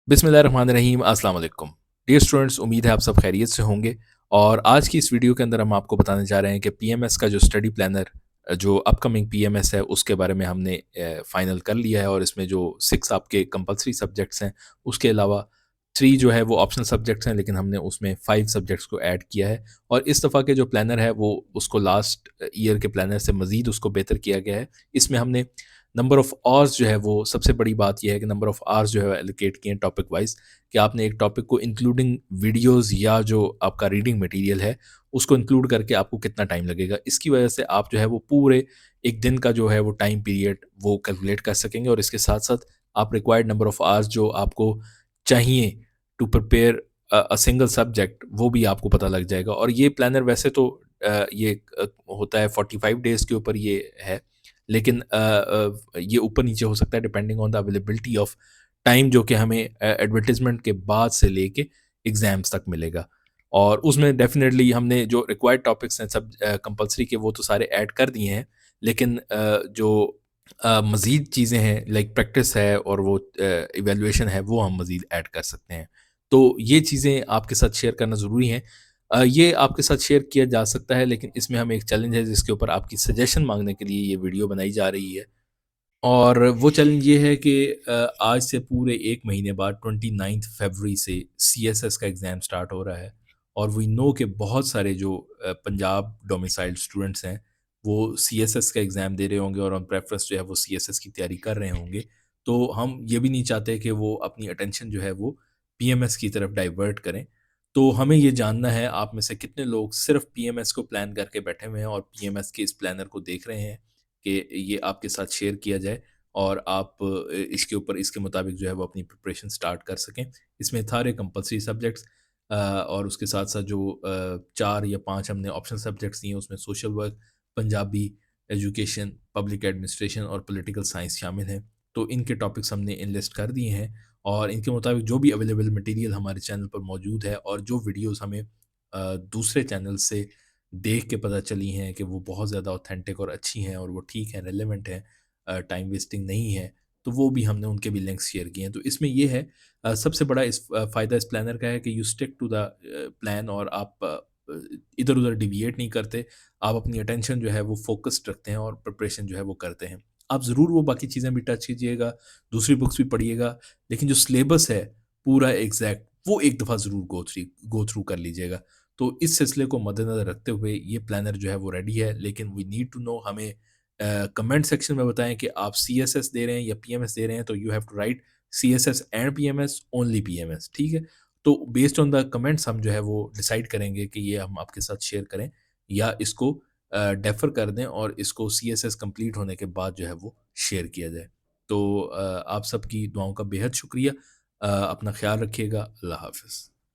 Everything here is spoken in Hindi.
बिस्मिल्लाहिर्रहमानिर्रहीम अस्सलाम वालेकुम। डियर स्टूडेंट्स, उम्मीद है आप सब खैरियत से होंगे। और आज की इस वीडियो के अंदर हम आपको बताने जा रहे हैं कि पीएमएस का जो स्टडी प्लानर जो अपकमिंग पीएमएस है उसके बारे में हमने फाइनल कर लिया है। और इसमें जो 6 आपके कंपलसरी सब्जेक्ट्स हैं, उसके अलावा 3 जो है वो ऑप्शनल सब्जेक्ट्स हैं, लेकिन हमने उसमें 5 सब्जेक्ट्स को ऐड किया है। और इस दफ़ा के जो प्लानर है वो उसको लास्ट ईयर के प्लानर से मज़ीद उसको बेहतर किया गया है। इसमें हमने नंबर ऑफ़ आवर्स जो है वो सबसे बड़ी बात ये है कि नंबर ऑफ़ आवर्स जो है एलोकेट किए हैं टॉपिक वाइज़, कि आपने एक टॉपिक को इंक्लूडिंग वीडियोज़ या जो आपका रीडिंग मटेरियल है, उसको इंक्लूड करके आपको कितना टाइम लगेगा। इसकी वजह से आप जो है वो पूरे 1 दिन का जो है वो टाइम पीरियड वो कैलकुलेट कर सकेंगे। और इसके साथ-साथ आप रिक्वायर्ड नंबर ऑफ़ आवर्स जो आपको चाहिए to prepare a single subject, वो भी आपको पता लग जाएगा। और ये प्लानर वैसे तो ये होता है 45 डेज़ के ऊपर ये है, लेकिन ये ऊपर-नीचे हो सकता है depending on the availability of time, जो कि हमें एडवर्टाइज़मेंट के बाद से लेके एग्ज़ाम्स तक मिलेगा। और उसमें डेफ़िनेटली हमने जो रिक्वायर्ड टॉपिक्स हैं सब कंपल्सरी के, वो तो सारे ऐड कर दिए हैं। लेकिन जो मज़ीद चीज़ें हैं लाइक प्रैक्टिस है और वो इवैल्यूएशन है, वो हम मज़ीद ऐड कर सकते हैं। तो ये चीज़ें आपके साथ शेयर करना ज़रूरी है। ये आपके साथ शेयर किया जा सकता है, लेकिन इसमें हमें एक चैलेंज है जिसके ऊपर आपकी सजेशन माँगने के लिए ये वीडियो बनाई जा रही है। और वो चैलेंज ये है कि आज से पूरे 1 महीने बाद 29th फरवरी से सीएसएस का एग्ज़ाम स्टार्ट हो रहा है। और वी नो कि बहुत सारे जो पंजाब डोमिसाइल्ड स्टूडेंट्स हैं, वो सीएसएस का एग्ज़ाम दे रहे होंगे और ऑन प्रेफरेंस जो है वो सीएसएस की तैयारी कर रहे होंगे। तो हम ये भी नहीं चाहते कि वो अपनी अटेंशन जो है वो पीएमएस की तरफ डाइवर्ट करें। तो हमें ये जानना है आप में से कितने लोग सिर्फ़ पीएमएस को प्लान करके बैठे हुए हैं और पीएमएस के इस प्लानर को देख रहे हैं कि ये आपके साथ शेयर किया जाए और आप इसके ऊपर इसके मुताबिक जो है वो अपनी प्रिपरेशन स्टार्ट कर सकें। इसमें सारे कंपल्सरी सब्जेक्ट्स और उसके साथ-साथ जो 4 या 5 हमने ऑप्शनल सब्जेक्ट्स दिए हैं, उसमें social work, Punjabi, education, public administration और पॉलिटिकल साइंस शामिल हैं। तो इनके टॉपिक्स हमने इनलिस्ट कर दिए हैं और इनके मुताबिक जो भी अवेलेबल मटेरियल हमारे चैनल पर मौजूद है और जो वीडियोज़ हमें दूसरे चैनल से देख के पता चली हैं कि वो बहुत ज़्यादा ऑथेंटिक और अच्छी हैं और वो ठीक हैं, रेलेवेंट हैं, टाइम वेस्टिंग नहीं है, तो वो भी हमने उनके भी लिंक्स शेयर किए हैं। तो इसमें ये है सबसे बड़ा फ़ायदा इस प्लानर का है कि you stick to the plan और आप इधर-उधर डिविएट नहीं करते। आप अपनी अटेंशन जो है वो फ़ोकस्ड रखते हैं और प्रिपरेशन जो है वो करते हैं। आप ज़रूर वो बाकी चीज़ें भी टच कीजिएगा, दूसरी बुक्स भी पढ़िएगा, लेकिन जो सिलेबस है पूरा एग्ज़ैक्ट, वो एक दफ़ा ज़रूर गो थ्रू कर लीजिएगा। तो इस सिलसिले को मद्देनज़र रखते हुए ये प्लानर जो है वो रेडी है, लेकिन वी नीड टू नो, हमें कमेंट सेक्शन में बताएं कि आप सीएसएस दे रहे हैं या पीएमएस दे रहे हैं। तो you have to write CSS and PMS, only PMS, ठीक है। तो बेस्ड ऑन द कमेंट्स हम जो है वो डिसाइड करेंगे कि ये हम आपके साथ शेयर करें या इसको डेफर कर दें और इसको सीएसएस कंप्लीट होने के बाद जो है वो शेयर किया जाए। तो आप सबकी दुआओं का बेहद शुक्रिया। अपना ख्याल रखिएगा। अल्लाह हाफिज़।